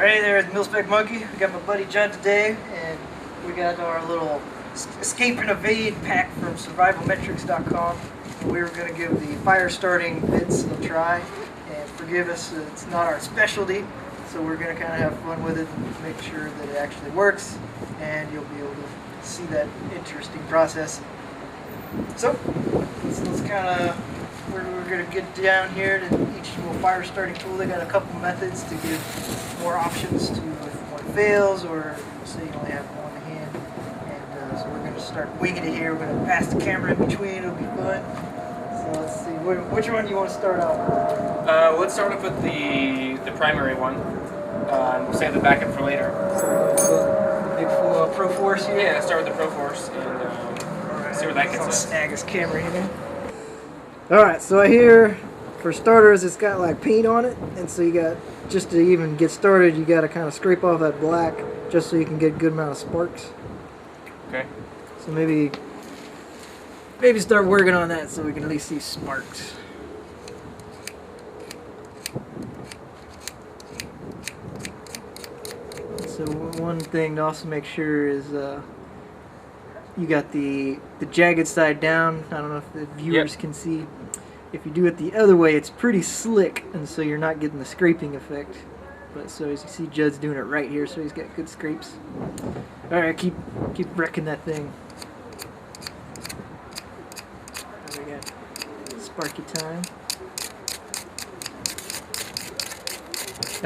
Alright, there's MIL-SPEC Monkey. We got my buddy Judd today, and we got our little escape and evade pack from survivalmetrics.com. We were going to give the fire starting bits a try, and forgive us, it's not our specialty, so we're going to kind of have fun with it and make sure that it actually works, and you'll be able to see that interesting process. So, let's kind of, we're going to get down here to each little fire starting tool. They got a couple methods to give more options to if one fails, or say you only have one hand. And so we're going to start winging it here. We're going to pass the camera in between. It'll be fun. So let's see, which one do you want to start off with? Let's start off with the primary one. We'll save the backup for later. The big full Pro Force here? Yeah, let's start with the Pro Force and see where that gets us. Snag his camera here. Alright, so here, for starters, it's got like paint on it, and so you got, just to even get started, you got to kind of scrape off that black, just so you can get a good amount of sparks. Okay. So maybe start working on that so we can at least see sparks. So one thing to also make sure is you got the jagged side down. I don't know if the viewers can see. If you do it the other way, it's pretty slick, and so you're not getting the scraping effect. But so as you see, Judd's doing it right here, so he's got good scrapes. All right, keep wrecking that thing. There we go. Sparky time.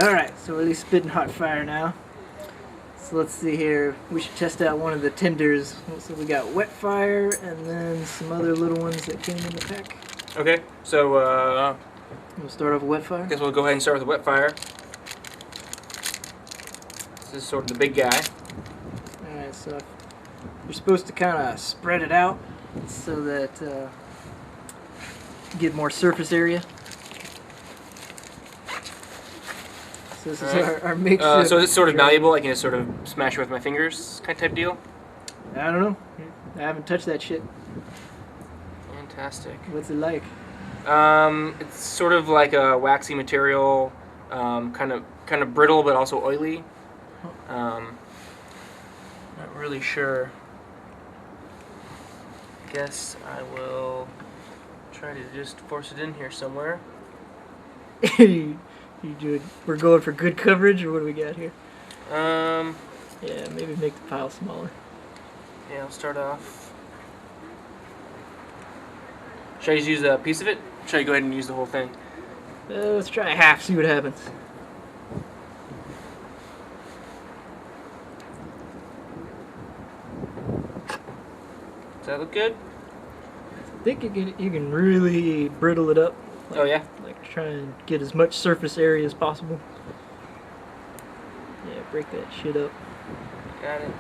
All right, so we're at least spitting hot fire now. So let's see here. We should test out one of the tenders. So we got wet fire, and then some other little ones that came in the pack. Okay, so We'll start off with wet fire. I guess we'll go ahead and start with the wet fire. This is sort of the big guy. Alright, so you're supposed to kind of spread it out so that you get more surface area. So this is our makeshift. So it's sort of malleable. I can just sort of smash it with my fingers, kind of type deal. I don't know. I haven't touched that shit. Fantastic. What's it like? It's sort of like a waxy material, kind of brittle but also oily. Not really sure. I guess I will try to just force it in here somewhere. We're going for good coverage, or what do we got here? Yeah, Yeah, maybe make the pile smaller. I'll start off. Should I just use a piece of it? Should I go ahead and use the whole thing? Let's try half, see what happens. Does that look good? I think you can really brittle it up. Like, Oh yeah? Like try and get as much surface area as possible. Yeah, break that shit up. Got it.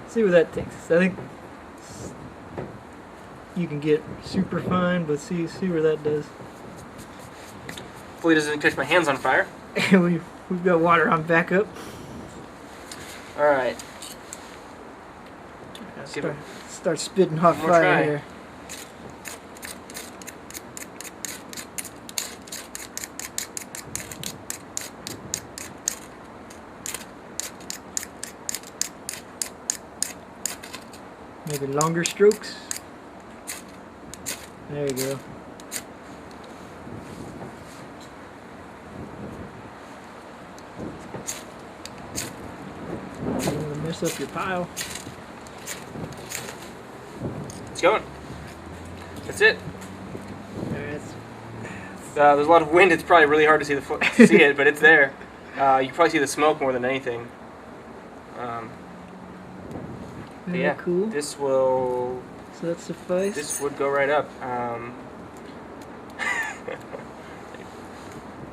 See where that takes us. I think you can get super fine, but see where that does. Hopefully it doesn't catch my hands on fire. We've got water on backup. Alright. Give it Start spitting hot one more fire try. here. Maybe longer strokes. There you go. You don't want to mess up your pile. It's going. That's it. Alright, There's a lot of wind. It's probably really hard to see it, but it's there. You can probably see the smoke more than anything. But yeah, cool. this will. So that suffice. This would go right up.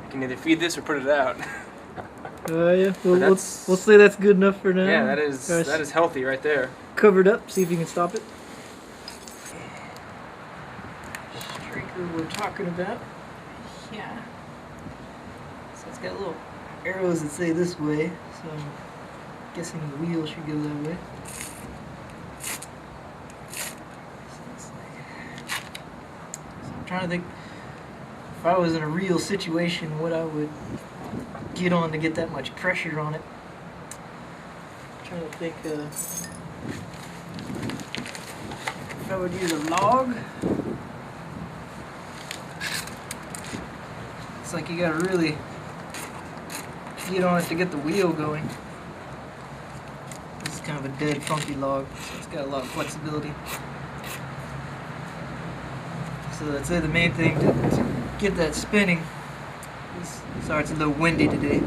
You can either feed this or put it out. Yeah. Well, we'll say that's good enough for now. Yeah, that is healthy right there. Covered up. See if you can stop it. Streaker we're talking about. Yeah. So it's got little arrows that say this way. So I'm guessing the wheel should go that way. So I'm trying to think. if I was in a real situation, what I would get on to get that much pressure on it. I'm trying to think if I would use a log. It's like you gotta really get on it to get the wheel going. This is kind of a dead, funky log, so it's got a lot of flexibility. So I'd say the main thing to get that spinning is, sorry it's a little windy today.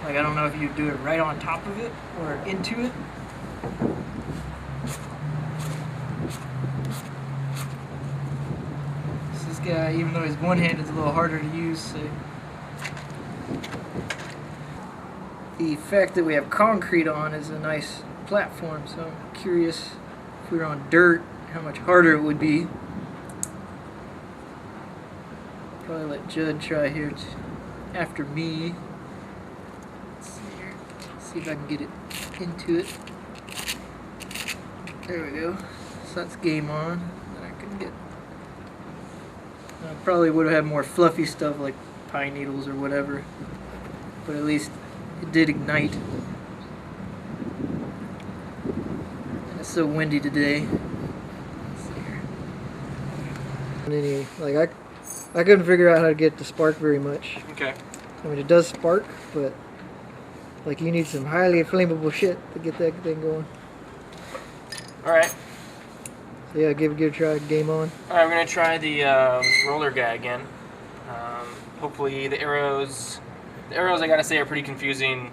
Like I don't know if you do it right on top of it or into it. So this guy, even though he's one-handed, is a little harder to use. So the fact that we have concrete on is a nice platform, so I'm curious if we were on dirt, how much harder it would be. Probably let Judd try here after me. Let's see here. See if I can get it into it. There we go. So that's game on. Then I can get. I probably would have had more fluffy stuff like pine needles or whatever, but at least it did ignite. And it's so windy today. Let's see here. Like I couldn't figure out how to get it to spark very much. Okay. I mean, it does spark, but like you need some highly flammable shit to get that thing going. All right. So yeah, give it a try. Game on. All right, we're gonna try the roller guy again. Hopefully the arrows. The arrows, I gotta say, are pretty confusing.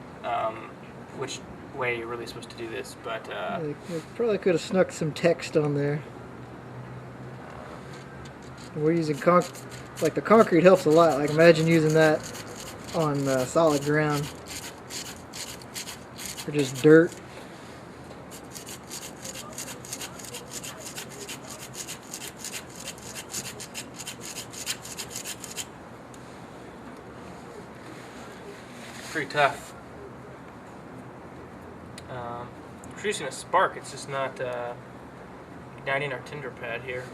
Which way you're really supposed to do this, but They probably could have snuck some text on there. We're using like the concrete helps a lot. Like imagine using that on solid ground or just dirt. pretty tough. Producing a spark, it's just not igniting our tinder pad here.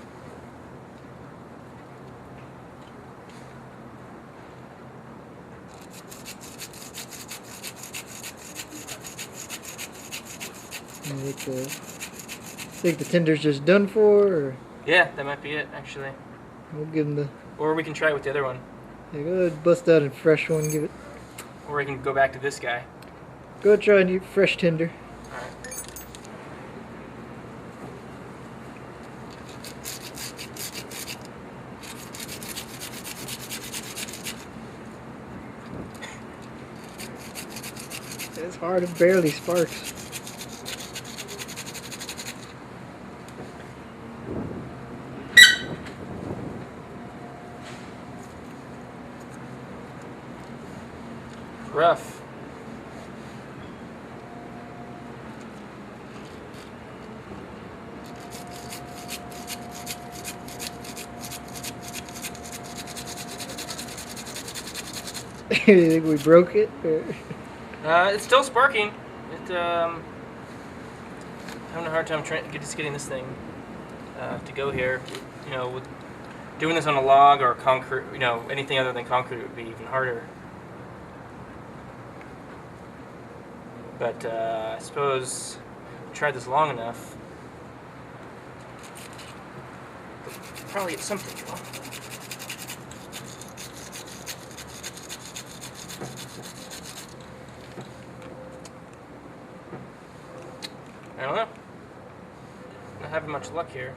Think the tinder's just done for, or Yeah, that might be it, actually. we'll give him the. Or we can try it with the other one. Yeah, go ahead, bust out a fresh one. Give it. Or we can go back to this guy. Go try a new fresh tinder. Alright. It's hard. It barely sparks. Rough. You think we broke it? Or? It's still sparking. It, I'm having a hard time just getting this thing to go here. You know, with doing this on a log or concrete, you know, anything other than concrete would be even harder. But I suppose I tried this long enough. Probably get something going. I don't know. Not having much luck here.